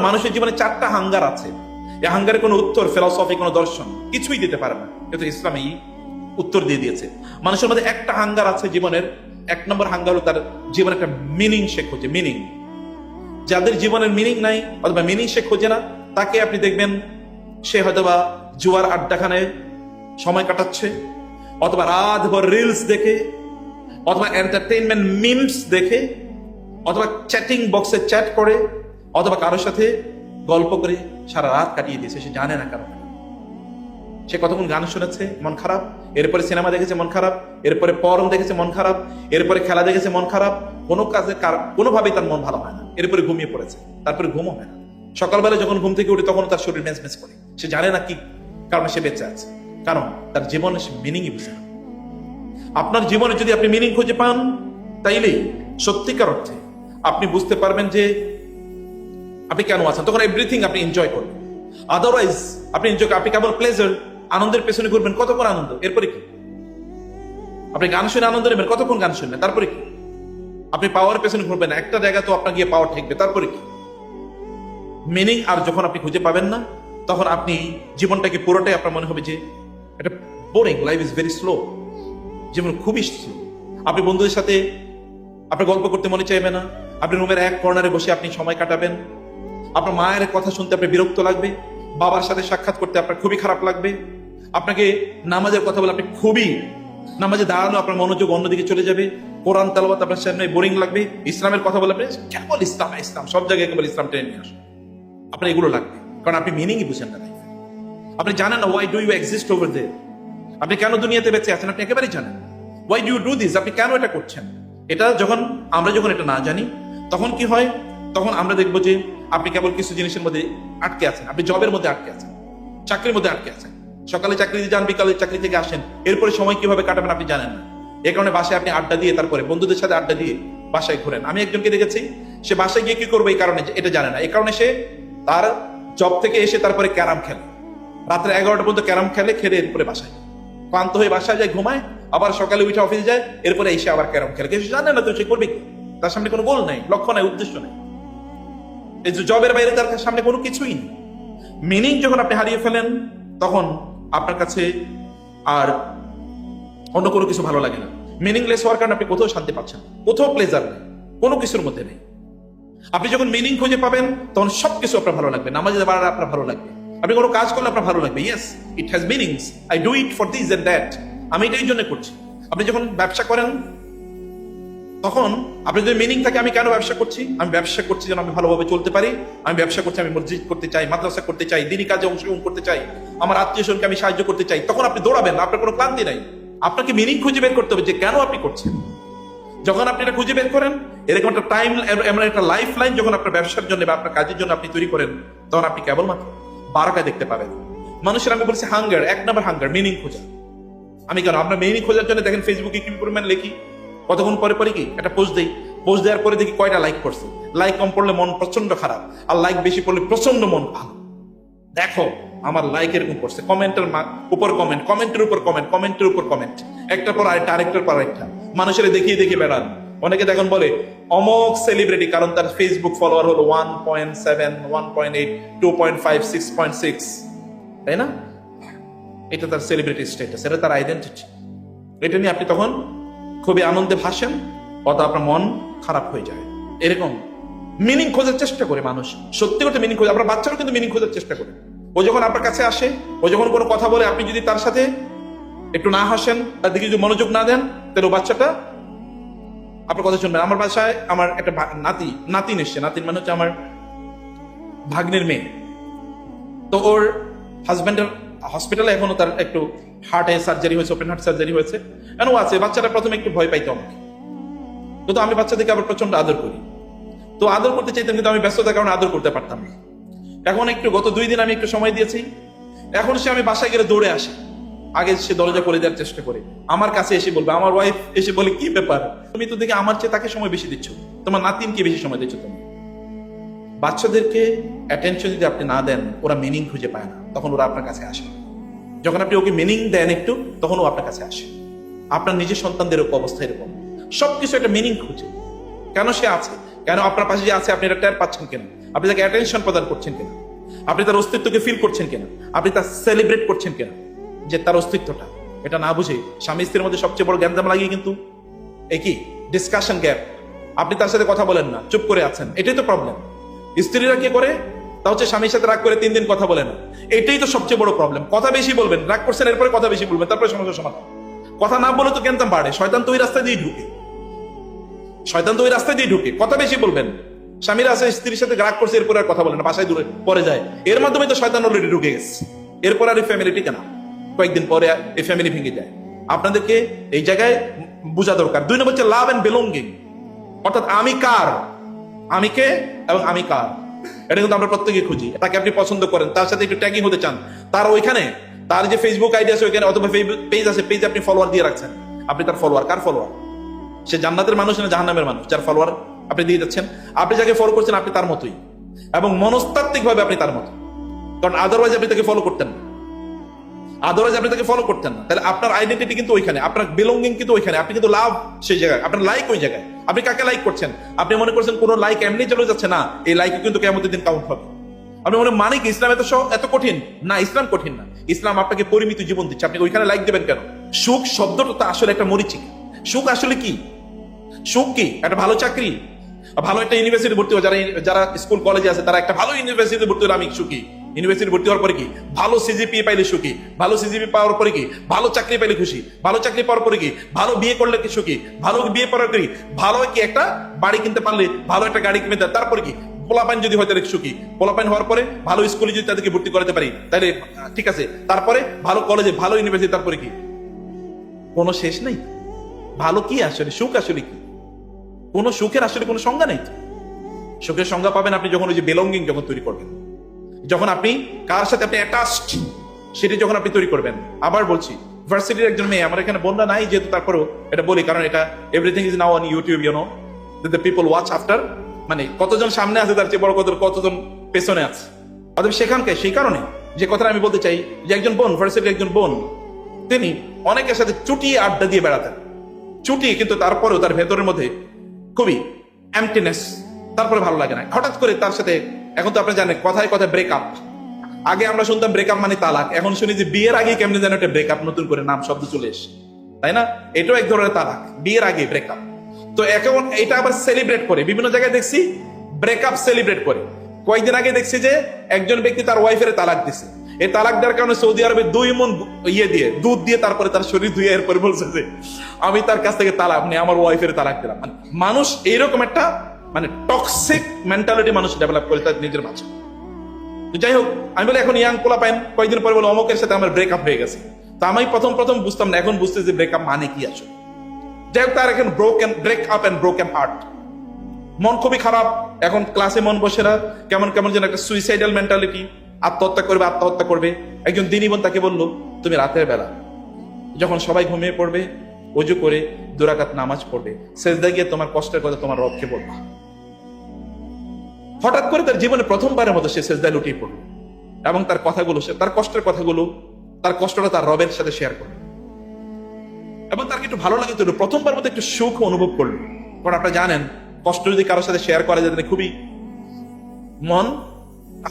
মানুষের জীবনে 4টা হাঙ্গার আছে। এই হাঙ্গারের কোনো উত্তর ফিলসফি, কোনো দর্শন কিছুই দিতে পারে না, কিন্তু ইসলাম এই উত্তর দিয়ে দিয়েছে। মানুষের মধ্যে একটা হাঙ্গার আছে জীবনের, 1 নম্বর হাঙ্গার হলো তার জীবনে একটা মিনিং সে খোঁজে। মিনিং, যাদের জীবনের মিনিং নাই অথবা মিনিং সে খোঁজে না, তাকে আপনি দেখবেন সে হয়তোবা জুয়ার আড্ডাখানে সময় কাটাচ্ছে, অথবা রাতভর রিলস দেখে, অথবা এন্টারটেইনমেন্ট মিমস দেখে, অথবা চ্যাটিং বক্সে চ্যাট করে, অথবা কারোর সাথে গল্প করে সারা রাত কাটিয়ে দিয়েছে, সে জানে না কারণ। সে কতক্ষণ গান শুনেছে, মন খারাপ, এরপরে সিনেমা দেখেছে, মন খারাপ, এরপরে পর্ন দেখেছে, মন খারাপ, এরপরে খেলা দেখেছে, মন খারাপ, কোনো কাজে কোনোভাবেই তার মন ভালো হয় না, এরপরে ঘুমিয়ে পড়েছে, তারপরে ঘুমও হয় না। সকালবেলা যখন ঘুম থেকে উঠে তখন তার শরীর মেজমেজ করে, সে জানে না কি কারণে সে বেঁচে আছে, কারণ তার জীবনে সে মিনিংই বুঝে না। আপনার জীবনে যদি আপনি মিনিং খুঁজে পান, তাইলেই সত্যিকার অর্থে আপনি বুঝতে পারবেন যে আপনি কেন আছেন, তখন এভরিথিং আপনি এনজয় করবেন। আদারওয়াইজ আপনি কেবল প্লেজার, আনন্দের পেছনে ঘুরবেন, কতক্ষণ আনন্দ, এরপরে কি? আপনি গান শুনে আনন্দ নেবেন, কতক্ষণ গান শুনবেন, তারপরে কি? আপনি পাওয়ার পেছনে ঘুরবেন, একটা জায়গা তো আপনার গিয়ে পাওয়ার ঠেকবে, তারপরে কি? মিনিং আর যখন আপনি খুঁজে পাবেন না, তখন আপনি জীবনটাকে পুরোটাই আপনার মনে হবে যে এটা boring, life is very slow, জীবন খুবই স্লো। আপনি বন্ধুদের সাথে আপনার গল্প করতে মনে চাইবে না, আপনি রুমের এক কর্নারে বসে আপনি সময় কাটাবেন, আপনার মায়ের কথা শুনতে আপনার বিরক্ত লাগবে, বাবার সাথে সাক্ষাৎ করতে আপনার খুবই খারাপ লাগবে, আপনাকে নামাজের কথা বলে আপনি নামাজে দাঁড়ানো আপনার মনোযোগ অন্যদিকে চলে যাবে, কোরআন তেলাওয়াত আপনার সামনে বোরিং লাগবে, ইসলামের কথা বলে আপনি কেবল ইসলাম ইসলাম, সব জায়গায় কেবল ইসলাম টেনে নিয়ে আসুন, আপনার এগুলো লাগবে, কারণ আপনি মিনিংই বুঝেন না। আপনি জানেন না why do you exist over there, আপনি কেন দুনিয়াতে বেঁচে আছেন আপনি একেবারেই জানেন। Why do you do this, আপনি কেন এটা করছেন? এটা আমরা যখন এটা না জানি, তখন কি হয়? তখন আমরা দেখবো যে আপনি কেবল কিছু জিনিসের মধ্যে আটকে আছেন, আপনি জবের মধ্যে আটকে আছেন, চাকরির মধ্যে আটকে আছেন, সকালে চাকরিতে যান, বিকালে চাকরি থেকে আসেন, এরপরে সময় কিভাবে কাটাবেন আপনি জানেন না। এই কারণে বাসায় আপনি আড্ডা দিয়ে, তারপরে বন্ধুদের সাথে আড্ডা দিয়ে বাসায় ঘুরেন। আমি একজনকে দেখেছি, সে বাসায় গিয়ে কি করবে এই কারণে এটা জানে না, এই কারণে সে তার জব থেকে এসে তারপরে ক্যারাম খেলে, রাত্রে 11টা পর্যন্ত ক্যারাম খেলে, এরপরে বাসায় ক্লান্ত হয়ে বাসায় যায়, ঘুমায়, আবার সকালে উঠে অফিসে যায়, এরপরে এসে আবার ক্যারাম খেলে। সে জানে না তো সে করবে কি, তার সামনে কোনো গোল নাই, লক্ষ্য নাই, উদ্দেশ্য নেই, এই যে জবের বাইরে তার সামনে কোনো কিছুই নেই। মিনিং যখন আপনি হারিয়ে ফেলেন, তখন আপনার কাছে আর অন্য কোনো কিছু ভালো লাগে না। মিনিংলেস হওয়ার কারণে আপনি কোথাও শান্তি পাচ্ছেন না, কোথাও প্লেজার নেই, কোনো কিছুর মধ্যে নেই। আপনি যখন মিনিং খুঁজে পাবেন, তখন সবকিছু আপনার ভালো লাগবে, নামাজে যাওয়ার আপনার ভালো লাগবে, আপনি কোনো কাজ করলে আপনার ভালো লাগবে, yes it has meanings, I do it for this and that, আমি এটা এই জন্য করছি। আপনি যখন ব্যবসা করেন, তখন আপনি যদি মিনিং থাকে, আমি কেন ব্যবসা করছি? আমি ব্যবসা করছি যেন আমি ভালোভাবে চলতে পারি, আমি ব্যবসা করছি, আমি মসজিদ করতে চাই, মাদ্রাসা করতে চাই, দিনী কাজে অংশগ্রহণ করতে চাই, আমার আত্মীয় স্বজনকে আমি সাহায্য করতে চাই, তখন আপনি দৌড়াবেন, আপনার কোনো ক্লান্তি নাই। আপনাকে মিনিং খুঁজে বের করতে হবে যে কেন আপনি করছেন। যখন আপনি এটা খুঁজে বের করেন, এরকম একটা টাইম, এমন একটা লাইফ লাইন যখন আপনার ব্যবসার জন্য বা আপনার কাজের জন্য আপনি তৈরি করেন, তখন আপনি কেবলমাত্র বারাকা দেখতে পাবেন। মানুষের, আমি বলছি হাঙ্গার, 1 নম্বর হাঙ্গার মিনিং খোঁজা। আমি কেন আপনার মিনিং খোঁজার জন্য দেখেন ফেসবুকে কি পরিমাণ লিখি, কতক্ষণ পরে পরে কি একটা পোস্ট দেই, পোস্ট দেওয়ার পরে দেখি কয়টা লাইক করছে, লাইক কম পড়লে মন প্রচন্ড খারাপ, আর লাইক বেশি পড়লে প্রচন্ড মন ভালো। দেখো আমার লাইক এরকম করছে, কমেন্টের উপর কমেন্ট, কমেন্টের উপর কমেন্ট, কমেন্টের উপর কমেন্ট, একটার পর আরেকটা, আরেকটার পর আরেকটা, মানুষের দেখিয়ে দেখিয়ে বেড়ান। অনেকে দেখুন বলে অমক সেলিব্রিটি, কারণ তার ফেসবুক ফলোয়ার হলো 1.7, 1.8, 2.5, 6.6, তাই না? এটা তার সেলিব্রিটি স্ট্যাটাস, এটা তার আইডেন্টিটি। এটা নিয়ে আপনি তখন খুবই আনন্দে ভাসেন, অথবা আপনার মন খারাপ হয়ে যায়। এরকম মিনিং খোঁজার চেষ্টা করে মানুষ, সত্যি কথা মিনিং খোঁজে। আপনার বাচ্চারও কিন্তু মিনিং খোঁজার চেষ্টা করে। ও যখন আপনার কাছে আসে, ও যখন কোনো কথা বলে, আপনি যদি তার সাথে একটু না হাসেন, তার দিকে যদি মনোযোগ না দেন, তাহলে ও বাচ্চাটা আপনার কথা শুনবেন। আমার বাসায় আমার একটা নাতিন এসছে, নাতিন মানে হচ্ছে আমার ভাগ্নের মেয়ে। তো ওর হাজব্যান্ডের হসপিটালে এখনো তার একটু হার্টে সার্জারি হয়েছে, ওপেন হার্ট সার্জারি হয়েছে, ও আছে। বাচ্চাটা প্রথমে একটু ভয় পাইতো আমাকে, কিন্তু আমি বাচ্চাদেরকে আবার প্রচন্ড আদর করি, তো আদর করতে চাইতাম, কিন্তু আমি ব্যস্ততার কারণে আদর করতে পারতাম না। এখন একটু গত 2 দিন আমি একটু সময় দিয়েছি, এখন সে আমি বাসায় গেলে দৌড়ে আসে, আগে সে দরজা খুলে দেওয়ার চেষ্টা করে, আমার কাছে এসে বলবে, আমার ওয়াইফ এসে বলে, কি ব্যাপার তুমি তো দেখি আমার চেয়ে তাকে সময় বেশি দিচ্ছ, তোমার নাতিনকে বেশি সময় দিচ্ছ তুমি। বাচ্চাদেরকে অ্যাটেনশন যদি আপনি না দেন, ওরা মিনিং খুঁজে পায় না, তখন ওরা আপনার কাছে আসে। যখন আপনি ওকে মিনিং দেন একটু, তখন ও আপনার কাছে আসে। আপনার নিজের সন্তানদের অবস্থা এরকম, সবকিছু একটা মিনিং খুঁজে, কেন সে আছে, কেন আপনার পাশে যে আছে আপনি এটা টের পাচ্ছেন কেন, আপনি তাকে অ্যাটেনশন প্রদান করছেন কিনা, আপনি তার অস্তিত্বকে ফিল করছেন কিনা, আপনি তার সেলিব্রেট করছেন কিনা যে তার অস্তিত্বটা। এটা না বুঝে স্বামী স্ত্রীর মধ্যে সবচেয়ে বড় গ্যাঞ্জাম লাগিয়ে কিন্তু একই ডিসকাশন গ্যাপ। আপনি তার সাথে কথা বলেন না, চুপ করে আছেন, এটাই তো প্রবলেম। স্ত্রীরা কি করে, তা হচ্ছে স্বামীর সাথে রাগ করে 3 দিন কথা বলে না, এটাই তো সবচেয়ে বড় প্রবলেম। কথা বেশি বলবেন, রাগ করছেন, এরপরে কথা বেশি বলবেন, তারপরে সমস্যার সমাধান। কথা না বলে তো গ্যাঞ্জাম বাড়ে, শয়তান তো ওই রাস্তা দিয়ে ঢুকে, শয়তান তো ওই রাস্তায় দিয়ে ঢুকে। কথা বেশি বলবেন, স্বামীরা আছে স্ত্রীর সাথে রাগ করছে, এরপরে আর কথা বলে না, বাসায় দূরে পরে যায়, এর মাধ্যমে তো শয়তান অলরেডি ঢুকে গেছে। এরপর আর এই ফ্যামিলি টিকে না, কয়েকদিন পরে এই ফ্যামিলি ভেঙে যায়। আপনাদেরকে এই জায়গায় বোঝা দরকার। 2 নম্বর হচ্ছে লাভ এন্ড বিলঙ্গিং, অর্থাৎ আমি কার, আমি কে এবং আমি কার, এটা কিন্তু আমরা প্রত্যেকে খুঁজি। তাকে আপনি পছন্দ করেন, তার সাথে একটু ট্যাগিং হতে চান, তার ওইখানে তার যে ফেসবুক আইডি আছে ওইখানে, অথবা পেজ আছে, পেজে আপনি ফলোয়ার দিয়ে রাখছেন, আপনি তার ফলোয়ার। কার ফলোয়ার? সে জান্নাতের মানুষ না জাহান্নামের মানুষ যার ফলোয়ার আপনি দিয়ে যাচ্ছেন? আপনি যাকে ফলো করছেন আপনি তার মতোই, এবং মনস্তাত্ত্বিক ভাবে আপনি তার মতো, কারণ আদারওয়াইজ আপনি তাকে ফলো করতেন না, আদারওয়াইজ আপনি তাকে ফলো করতেন না। তাহলে আপনার আইডেন্টিটি কিন্তু ওইখানে, আপনার বিলঙ্গিং কিন্তু ওইখানে, আপনি কিন্তু লাভ সেই জায়গায়, আপনার লাইক ওই জায়গায়। আপনি কাকে লাইক করছেন? আপনি মনে করছেন কোন লাইক এমনি চলে যাচ্ছে না, এই লাইক কিন্তু কিয়ামতের দিন কাউন্ট হবে। আপনি মনে মানে কি ইসলাম এত কঠিন? না, ইসলাম কঠিন না, ইসলাম আপনাকে পরিমিত জীবন দিচ্ছে, আপনি ওইখানে লাইক দেবেন কেন? সুখ শব্দটা তো আসলে একটা মরিচিকা। সুখ আসলে কি? সুখ কি? একটা ভালো চাকরি, ভালো একটা ইউনিভার্সিটি ভর্তি হওয়া, যারা স্কুল কলেজে আছে তারা একটা ভালো ইউনিভার্সিটি ভর্তি হলে আমি সুখী। ইউনিভার্সিটি ভর্তি হওয়ার পরে কি? ভালো সিজিপিএ পাইলে সুখী। ভালো সিজিপি পাওয়ার পরে কি? ভালো চাকরি পাইলে খুশি। ভালো চাকরি পাওয়ার পরে কি? ভালো বিয়ে করলে কি সুখী। ভালো বিয়ে করার কি? ভালো কি একটা বাড়ি কিনতে পারলে, ভালো একটা গাড়ি কিনতে, তারপরে কি? পোলাপাইন যদি হয় তাহলে সুখী। পোলাপাইন হওয়ার পরে ভালো স্কুলে যদি তাদেরকে ভর্তি করাতে পারি তাহলে ঠিক আছে। তারপরে ভালো কলেজে, ভালো ইউনিভার্সিটি, তারপরে কি? কোনো শেষ নেই। ভালো কি আসলে? সুখ আসলে কি? কোন সুখের আসলে কোনো সংজ্ঞা নেই। সুখের সংজ্ঞা পাবেন আপনি যখন ওই যে বিলঙ্গিং যখন তৈরি করবেন, যখন আপনি কার সাথে আপনি অ্যাটাচড সেটি যখন আপনি তৈরি করবেন। আবার বলছি, ভার্সিটির একজন মেয়ে, আমার এখানে বন্ধা নাই যেহেতু তারপরেও এটা বলি, কারণ এটা everything is now on YouTube, you know the people watch after, মানে কতজন সামনে আছে তার চেয়ে বড় কতজন পেছনে আছে। অতএব সেখানকে সেই কারণে যে কথাটা আমি বলতে চাই, যে একজন বোন, ভার্সিটির একজন বোন, তিনি অনেকের সাথে চুটিয়ে আড্ডা দিয়ে বেড়াতেন, চুটিয়ে, কিন্তু তারপরেও তার ভেতরের মধ্যে খুবই এমটিনেস, তারপরে ভালো লাগে না। হঠাৎ করে তার সাথে, এখন তো আপনি জানেন কথায় কথায় ব্রেকআপ, আগে আমরা শুনতাম ব্রেকআপ মানে তালাক, এখন শুনি যে বিয়ের আগে কেমনে যেন একটা ব্রেকআপ নতুন করে নাম শব্দ চলে এসে, তাই না? এটাও এক ধরনের তালাক, বিয়ের আগে ব্রেকআপ। তো এখন এটা আবার সেলিব্রেট করে, বিভিন্ন জায়গায় দেখছি ব্রেকআপ সেলিব্রেট করে। কয়েকদিন আগে দেখছি যে একজন ব্যক্তি তার ওয়াইফের তালাক দিছে। এই তালাক দেওয়ার কারণে সৌদি আরবে 2 মণ দুধ দিয়ে তারপরে তার শরীর ধুয়ে এরপরে বলছে যে আমি তার কাছ থেকে তালাক, মানে আমার ওয়াইফের তালাক দিলাম। মানুষ এইরকম একটা মানে টক্সিক মেন্টালিটি মানুষ ডেভেলপ করে তার নিজের মাঝে। যাই হোক, আমি বলি এখন ইয়াং পোলা পাইন কয়েকদিন পরে বলো অমকের সাথে আমার ব্রেকআপ হয়ে গেছে। তা আমি প্রথম বুঝতাম না, এখন বুঝতে যে ব্রেকআপ মানে কি আসলে। যাই হোক, তার এখন ব্রেকআপ এন্ড ব্রোকেন হার্ট, মন খুবই খারাপ। এখন ক্লাসে মন বসে না, কেমন যেন একটা সুইসাইডাল মেন্টালিটি, আত্মহত্যা করবে। একজন দিনী বোন তাকে বললো, তুমি রাতের বেলা যখন সবাই ঘুমিয়ে পড়বে, ওযু করে 2 রাকাত নামাজ পড়বে, সেজদা গিয়ে তোমার কষ্টের কথা তোমার রবকে বলবা। হঠাৎ করে তার জীবনে প্রথমবারের মতো সে সেজদায় লুটিয়ে পড়ল, এবং তার কথাগুলো, তার কষ্টের কথাগুলো, তার কষ্টটা তার রবের সাথে শেয়ার করলো, এবং তার একটু ভালো লাগে, তো প্রথমবার মতো একটু সুখ অনুভব করলো। কারণ আপনারা জানেন, কষ্ট যদি কারোর সাথে শেয়ার করা যায় খুবই মন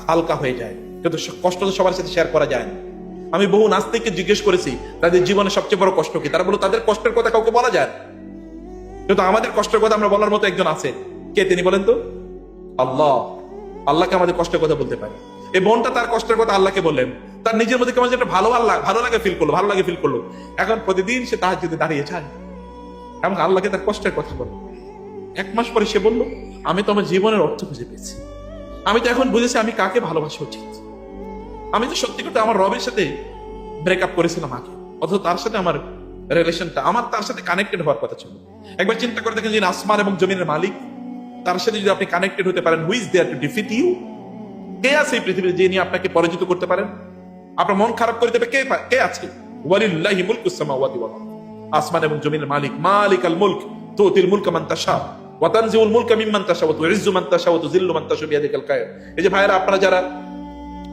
হালকা হয়ে যায়, কিন্তু কষ্ট তো সবার সাথে শেয়ার করা যায় না। আমি বহু নাস্তিককে জিজ্ঞেস করেছি তাদের জীবনে সবচেয়ে বড় কষ্ট কি, তারা বলল তাদের কষ্টের কথা কাউকে বলা যায় না, কিন্তু আমাদের কষ্টের কথা আমরা বলার মতো একজন আছে। কে তিনি বলেন তো? আল্লাহ। আল্লাহকে আমাদের কষ্টের কথা বলতে পারি। এই বোনটা তার কষ্টের কথা আল্লাহকে বললেন, তার নিজের মধ্যে কেমন একটা ভালো লাগে ফিল করলো। এখন প্রতিদিন সে তাহাজ্জুদে দাঁড়িয়ে যায় এবং আল্লাহকে তার কষ্টের কথা বলল। 1 মাস পরে সে বলল, আমি তো আমার জীবনের অর্থ খুঁজে পেয়েছি, আমি তো এখন বুঝেছি আমি কাকে ভালোবাসা উচিত। আমি তো সত্যি করতে আমার রবের সাথে ব্রেকআপ করেছিলাম আগে, অথচ তার সাথে আমার রিলেশনটা, আমার তার সাথে কানেক্টেড হওয়ার কথা ছিল। একবার চিন্তা করে দেখেন, যিনি আসমান এবং জমিনের মালিক, তার সাথে যদি আপনি কানেক্টেড হতে পারেন, who is there to defeat you? কে আছে এই পৃথিবীতে যে নিয়ে আপনাকে পরাজিত করতে পারেন? আপনার মন খারাপ করে দেবে কে আছে? ওয়ালিল্লাহি মুলকুস সামাওয়াতি ওয়াল আরদ। আসমান এবং জমিনের মালিক, মালিকাল মুলক, তুতিল মুলকা মান তাশা ওয়া তানজিউল মুলকা মিম্মান তাশা ওয়া তুইজ্জু মান তাশা ওয়া তুযিল্লু মান তাশা বিয়াদিকাল খায়র। এই যে ভাইরা, আপনারা যারা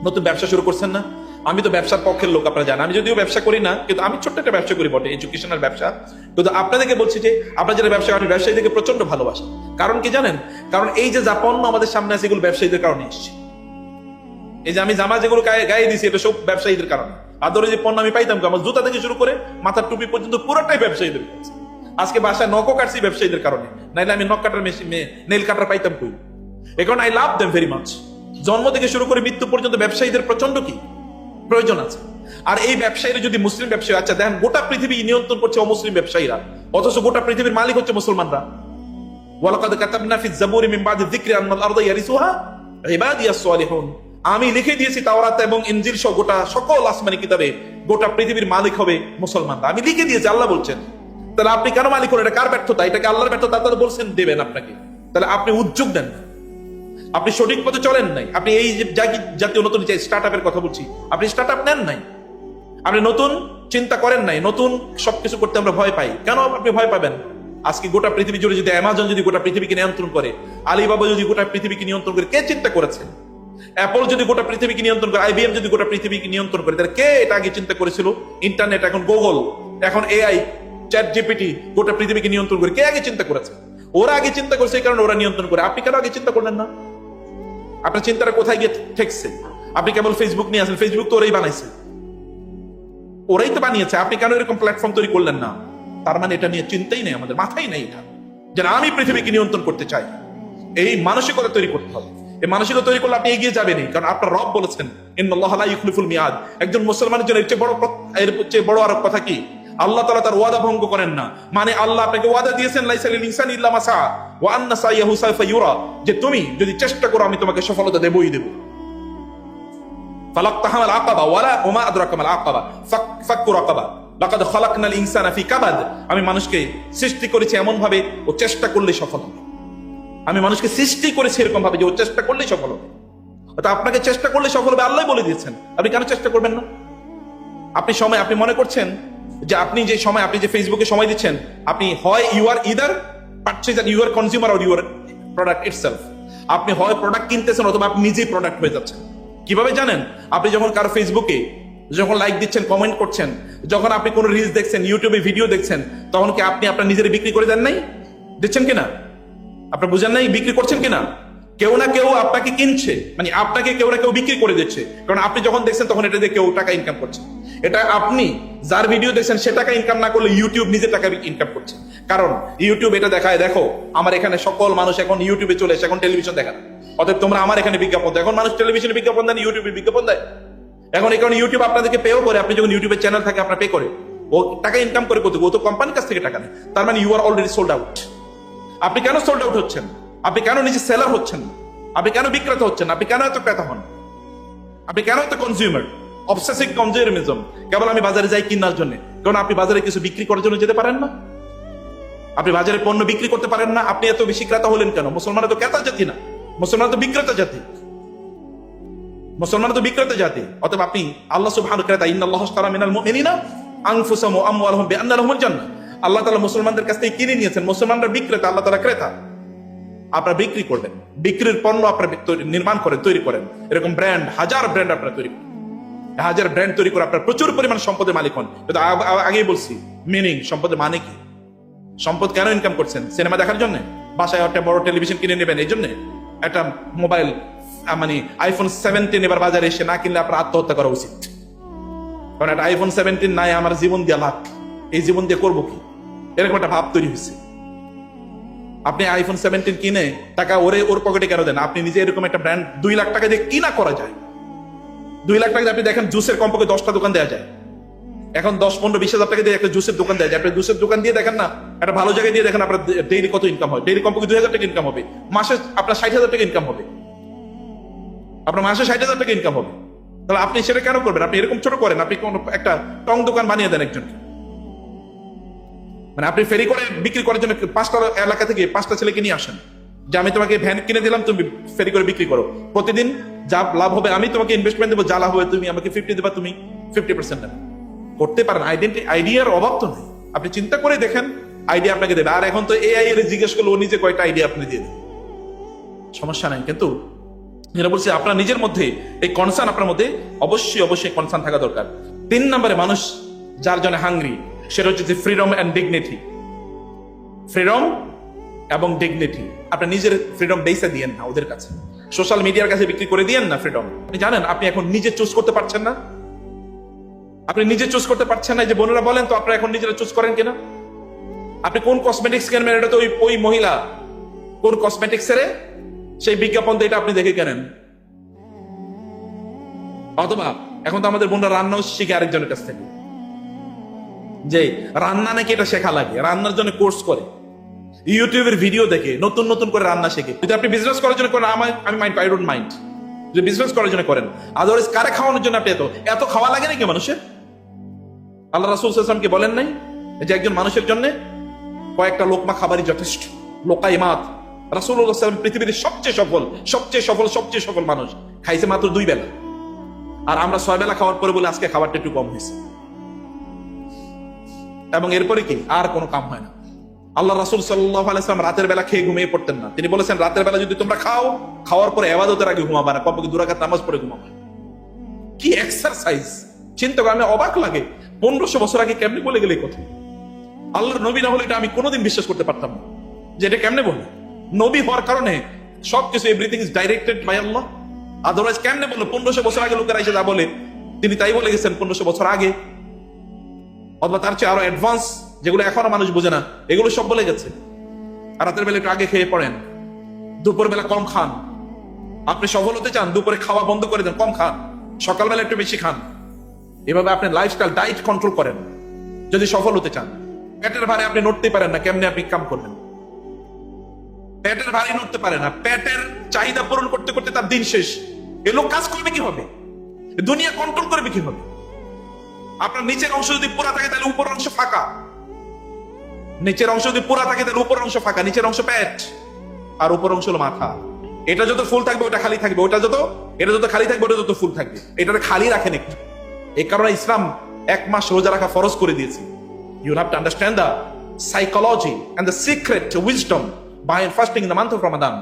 নতুন ব্যবসা শুরু করছেন না, আমি তো ব্যবসার পক্ষের লোক, আপনারা জানেন। আমি যদিও ব্যবসা করি না, কিন্তু আমি ছোট্ট একটা ব্যবসা করি বটে, এডুকেশনাল ব্যবসা। কিন্তু আপনাদেরকে বলছি যে আপনারা যারা ব্যবসা করেন, ব্যবসায়ীদেরকে প্রচন্ড ভালোবাসেন। কারণ কি জানেন? কারণ এই যে পণ্য আমাদের সামনে আছে, এগুলো ব্যবসায়ীদের কারণে এসছে। এই যে আমি জামা যেগুলো গায়ে দিছি, এটা সব ব্যবসায়ীদের কারণে। আদরে যে পণ্য আমি পাইতাম, আমার জুতা থেকে শুরু করে মাথার টুপি পর্যন্ত পুরোটাই ব্যবসায়ীদের কাছে। আজকে বাসায় নখও কাটছি ব্যবসায়ীদের কারণে, নাইলে আমি নখ কাটার মেশিন, নেল কাটার পাইতাম কই। এখন I love them very much. জন্ম থেকে শুরু করে মৃত্যু পর্যন্ত ব্যবসায়ীদের প্রচন্ড কি প্রয়োজন আছে। আর এই ব্যবসায়ীরা যদি মুসলিম ব্যবসায়ী, আচ্ছা দেখেন গোটা পৃথিবী নিয়ন্ত্রণ করছে অমুসলিম ব্যবসায়ীরা, অথচ গোটা পৃথিবীর মালিক হচ্ছে মুসলমানরা। ওয়ালাকাদ কাতাবনা ফিজ জাবুরি মিন বাদি যিকরি আন্নাল আরদা ইয়ারিসুহা ইবাদিয়াস সালিহুন। আমি লিখে দিয়েছি তাওরাত এবং ইনজিল সহ গোটা সকল আসমানি কিতাবে গোটা পৃথিবীর মালিক হবে মুসলমানরা। আমি লিখে দিয়েছি, আল্লাহ বলছেন। তাহলে আপনি কেন মালিক হলেন? এটা কার ব্যর্থতা? এটাকে আল্লাহর ব্যর্থতা। তারা বলছেন দেবেন আপনাকে, তাহলে আপনি উদ্যোগ নেন, আপনি সঠিক পথে চলেন নাই। আপনি এই জাতীয় নতুন স্টার্ট আপের কথা বলছি, আপনি স্টার্ট আপ নেন নাই, আপনি নতুন চিন্তা করেন নাই। নতুন সবকিছু করতে আমরা ভয় পাই। কেন আপনি ভয় পাবেন? আজকে গোটা পৃথিবী জুড়ে যদি অ্যামাজন যদি গোটা পৃথিবীকে নিয়ন্ত্রণ করে, আলিবাবা যদি গোটা পৃথিবীকে নিয়ন্ত্রণ করে, কে চিন্তা করেছে? অ্যাপল যদি গোটা পৃথিবীকে নিয়ন্ত্রণ করে, আইবিএম যদি গোটা পৃথিবীকে নিয়ন্ত্রণ করে, তাহলে কে এটা আগে চিন্তা করেছিল? ইন্টারনেট, এখন গুগল, এখন এআই, চ্যাট জিপিটি গোটা পৃথিবীকে নিয়ন্ত্রণ করে, কে আগে চিন্তা করেছে? ওরা আগে চিন্তা করেছে, এই কারণে ওরা নিয়ন্ত্রণ করে। আপনি কেন আগে চিন্তা করলেন না? আপনার চিন্তাটা কোথায় গিয়ে ঠেকছে? আপনি কেবল ফেসবুক নিয়ে আসেন, ফেসবুক তো ওরাই বানাইছে, ওরাই তো বানিয়েছে। আপনি কেন এরকম প্ল্যাটফর্ম তৈরি করলেন না? তার মানে এটা নিয়ে চিন্তাই নেই, আমাদের মাথায় নেই এটা, যে আমি পৃথিবীকে নিয়ন্ত্রণ করতে চাই। এই মানসিকতা তৈরি করতে হবে। এই মানসিকতা তৈরি করলে আপনি এগিয়ে যাবেনই, কারণ আপনার রব বলেছেন ইন্নাল্লাহা লা ইউখলিফুল মিয়াদ। একজন মুসলমানের জন্য এর চেয়ে বড় আর কথা কি? আল্লাহ তাআলা তার ওয়াদা ভঙ্গ করেন না। মানে আল্লাহ আপনাকে ওয়াদা দিয়েছেন লাইসা লিল ইনসানি ইল্লা মা সা ওয়া আন্না সাইয়াহু সাউফা ইউরা, যে তুমি যদি চেষ্টা করো আমি তোমাকে সফলতা দেবই দেব। ফালাক্তাহামাল আকাবা ওয়ালা ওমা আদরাকা মাল আকাবা ফাক্কু রাকাবা লাকাদ খালাকনাল ইনসানা ফি কাবাদ। আমি মানুষকে সৃষ্টি করেছি এমন ভাবে ও চেষ্টা করলে সফল হবে। আমি মানুষকে সৃষ্টি করেছি এরকম ভাবে যে ও চেষ্টা করলেই সফল হবে। অর্থাৎ আপনাকে চেষ্টা করলে সফল হবে আল্লাহ বলে দিয়েছেন। আপনি কেন চেষ্টা করবেন না? আপনি মনে করছেন যে আপনি যে সময়, আপনি যে ফেসবুকে সময় দিচ্ছেন, আপনি হয় you are either purchaser, you are consumer or you are product itself. আপনি হয় প্রোডাক্ট কিনতেছেন অথবা আপনি নিজেই প্রোডাক্ট হয়ে যাচ্ছেন। কিভাবে জানেন? আপনি যখন কারো ফেসবুকে যখন লাইক দিচ্ছেন, কমেন্ট করছেন, যখন আপনি কোনো রিলস দেখছেন, ইউটিউবে ভিডিও দেখছেন, তখন কি আপনি আপনার নিজের বিক্রি করে দেন নাই? দিচ্ছেন কিনা? আপনার বুঝেন নাই বিক্রি করছেন কিনা? কেউ না কেউ আপনাকে কিনছে, মানে আপনাকে কেউ না কেউ বিক্রি করে দিচ্ছে। কারণ আপনি যখন দেখছেন তখন এটা দিয়ে কেউ টাকা ইনকাম করছে। এটা আপনি যার ভিডিও দেখছেন সে টাকা ইনকাম না করলে ইউটিউব নিজে টাকা ইনকাম করছে। কারণ ইউটিউব এটা দেখায়, দেখো আমার এখানে সকল মানুষ এখন ইউটিউবে চলে এসে এখন টেলিভিশন দেখা। অতএব তোমরা আমার এখানে বিজ্ঞাপন দেয়। এখন মানুষ টেলিভিশনে বিজ্ঞাপন দেন, ইউটিউবে বিজ্ঞাপন দেয়। এখন এই কারণে ইউটিউব আপনাদেরকে পেও করে। আপনি যখন ইউটিউবের চ্যানেল থাকে আপনার পে করে, ও টাকা ইনকাম করে করতে, ও তো কোম্পানির কাছ থেকে টাকা নেয়। তার মানে you are already sold out. আপনি কেন সোল্ড আউট হচ্ছেন? আপনি কেন নিজে সেলার হচ্ছেন? আপনি কেন বিক্রেতা হচ্ছেন? আপনি কেন এত ক্রেতা হন? আপনি কেন এত কনজিউমার? Obsessive consumerism. কেবল আমি বাজারে যাই কেনার জন্য। কারণ আপনি বাজারে কিছু বিক্রি করার জন্য যেতে পারেন না? আপনি বাজারে পণ্য বিক্রি করতে পারেন না? আপনি এত বেশি ক্রেতা হলেন কেন? মুসলমানরা তো ক্রেতা জাতি না, মুসলমান তো বিক্রেতা জাতি। মুসলমান তো বিক্রেতা জাতি। অতএব আপনি আল্লাহ সুবহানাহু ক্রেতা। ইন্নাল্লাহা আশতারা মিনাল মুমিনিনা আনফুসাহুম ওয়া আমওয়ালাহুম বিআন্না লাহুমুল জান্নাহ। আল্লাহ তাআলা মুসলমানদের কাছ থেকে কিনে নিয়েছেন। মুসলমানরা বিক্রেতা, আল্লাহ তাআলা ক্রেতা। আপনারা বিক্রি করবেন, বিক্রির পণ্য আপনারা নির্মাণ করেন, তৈরি করেন। এরকম ব্র্যান্ড, হাজার ব্র্যান্ড আপনারা তৈরি করেন, হাজার ব্র্যান্ড তৈরি করে আপনার প্রচুর পরিমাণ সম্পদের মালিক হন। কিন্তু আগেই বলছি মিনিং, সম্পদের মানে কি? সম্পদ কেন ইনকাম করছেন? সিনেমা দেখার জন্য? বাসায় একটা বড় টেলিভিশন কিনে নেবেন এই জন্য? একটা মোবাইল মানে আইফোন 17 এবার বাজারে এসে না কিনলে আপনার আত্মহত্যা করা উচিত। কারণ একটা আইফোন 17 নাই, আমার জীবন দিয়ে লাভ, এই জীবন দিয়ে করবো কি, এরকম একটা ভাব তৈরি হয়েছে। আপনি আইফোন 17 কিনে টাকা ওর পকেটে কেন দেন? আপনি নিজে এরকম একটা ব্র্যান্ড 2 লাখ টাকা দিয়ে কিনা করা যায়। 2 লাখ টাকা দিয়ে আপনি দেখেন জুসের কমপক্ষে 10টা দোকান দেওয়া যায়। এখন 10-15-20 হাজার টাকা দিয়ে একটা জুসের দোকান দেওয়া যায়। আপনি জুসের দোকান দিয়ে দেখেন না, একটা ভালো জায়গায় দিয়ে দেখেন আপনার ডেইলি কত ইনকাম হয়। ডেইলি কমপক্ষে 2000 টাকা ইনকাম হবে। মাসে আপনার 60,000 টাকা ইনকাম হবে। আপনার মাসে 60,000 টাকা ইনকাম হবে। তাহলে আপনি সেটা কেন করবেন? আপনি এরকম ছোট করেন, আপনি কোন একটা টং দোকান বানিয়ে দেন একজনকে। মানে আপনি ফেরি করে বিক্রি করার জন্য 5টা এলাকা থেকে 5টা ছেলেকে নিয়ে আসেন, যে আমি তোমাকে ভ্যান কিনে দিলাম, তুমি ফেরি করে বিক্রি করো। প্রতিদিন যা লাভ হবে আমি তোমাকে ইনভেস্টমেন্ট দেবো, যা লাভ হবে তুমি আমাকে 50 দেবা, তুমি 50% নেবে। করতে পারেন। আইডিয়ার অভাব তো নেই। আপনি চিন্তা করে দেখেন, আইডিয়া আপনাকে দেবে। আর এখন তো এআই এর জিজ্ঞেস করলে ও নিজে কয়েকটা আইডিয়া আপনি দিয়ে দেবে, সমস্যা নাই। কিন্তু যেটা বলছি আপনার নিজের মধ্যে এই কনসার্ন আপনার মধ্যে অবশ্যই অবশ্যই কনসার্ন থাকা দরকার। 3 নম্বরে মানুষ যার জন্য হাংরি, সেটা হচ্ছে ফ্রিডম অ্যান্ড ডিগনিটি। ফ্রিডম এবং ডিগনিটি, আপনি নিজের ফ্রিডম বেসে দিয়েন না ওদের কাছে, সোশ্যাল মিডিয়ার কাছে বিক্রি করে দিয়েন না ফ্রিডম। আপনি জানেন আপনি এখন নিজে চুজ করতে পারছেন না, আপনি নিজে চুজ করতে পারছেন না। যে বোনেরা বলেন তো আপনারা এখন নিজেরা চুজ করেন কিনা? আপনি কোন কসমেটিক্স কেনবেন, এটা তো ওই মহিলা কোন কসমেটিক্স এর সেই বিজ্ঞাপন দিয়ে এটা আপনি দেখে কেনেন। অথবা এখন তো আমাদের বোনরা রান্নাও শিখে আরেকজনের কাছ থেকে, যে রান্না নাকি এটা শেখা লাগে, রান্নার জন্য কোর্স করে, ইউটিউবের ভিডিও দেখে নতুন নতুন করে রান্না শেখে। যদি আপনি বিজনেস করার জন্য করেন, আমি মাইন্ড, আই ডোন্ট মাইন্ড। যদি বিজনেস করার জন্য করেন, আদারওয়াইজ কারে খাওয়ানোর জন্য আপনি এত খাওয়া লাগে নাকি মানুষের? আল্লাহ রাসূল সাল্লাল্লাহু আলাইহি ওয়াসাল্লাম কি বলেন নাই যে একজন মানুষের জন্য কয়েকটা লোকমা খাবারই যথেষ্ট? লোকাইমাত। রাসূলুল্লাহ সাল্লাল্লাহু আলাইহি ওয়াসাল্লাম পৃথিবীর সবচেয়ে সফল মানুষ, খাইছে মাত্র 2 বেলা, আর আমরা 6 বেলা খাওয়ার পরে বলে আজকে খাবারটা একটু কম হয়েছে, এবং এরপরে কি আর কোনো কাম হয় না। আল্লাহ রাসূল সাল্লাল্লাহু আলাইহি ওয়াসাল্লাম রাতের বেলা খেয়ে ঘুমিয়ে পড়তেন না। তিনি বলেছেন রাতের বেলা যদি তোমরা খাওয়ার পরে ইবাদতের আগে ঘুমাবা না, কমপক্ষে 2 রাকাত নামাজ পড়ে ঘুমাবা। কি এক্সারসাইজ! চিন্তা করে আমি অবাক লাগে, 1500 বছর আগে কেমনে বলে গেলে কথা? আল্লাহর নবী না হলে এটা আমি কোনোদিন বিশ্বাস করতে পারতাম না, যে এটা কেমনে বলে। নবী হওয়ার কারণে সবকিছু, everything is directed by Allah. Otherwise কেমনে বলে? 1500 বছর আগে লোকেরা এসে যা বলে তিনি তাই বলে গেছেন 1500 বছর আগে, অথবা তার চেয়ে আরো অ্যাডভান্স, যেগুলো এখনো মানুষ বোঝে না, এগুলো সব বলে গেছে। আর রাতের বেলা একটু আগে খেয়ে পড়েন, দুপুর বেলা কম খান। আপনি সফল হতে চান, দুপুরে খাওয়া বন্ধ করে দেন, কম খান, সকালবেলা একটু বেশি খান। এভাবে আপনি লাইফস্টাইল ডায়েট কন্ট্রোল করেন যদি সফল হতে চান। পেটের ভারে আপনি নড়তে পারেন না, কেমনে আপনি কাম করবেন? পেটের ভারে নড়তে পারে না, পেটের চাহিদা পূরণ করতে করতে তার দিন শেষ। এ লোক কাজ করবে কিভাবে? দুনিয়া কন্ট্রোল করবে কিভাবে? আপনার নিচের অংশ যদি পুরা থাকে তাহলে উপর অংশ ফাঁকা, নিচের অংশ যদি পুরা থাকে তাহলে উপর অংশ ফাঁকা, নিচের অংশ পেট আর উপর অংশ হলো মাথা। এটা যত ফুল থাকবে ওটা খালি থাকবে, এটা যত খালি থাকবে ওটা যত ফুল থাকবে। এটাকে খালি রাখেন একটু। এই কারণে ইসলাম 1 মাস রোজা রাখা ফরজ করে দিয়েছে। You have to understand the psychology and the secret wisdom behind fasting in the month of Ramadan.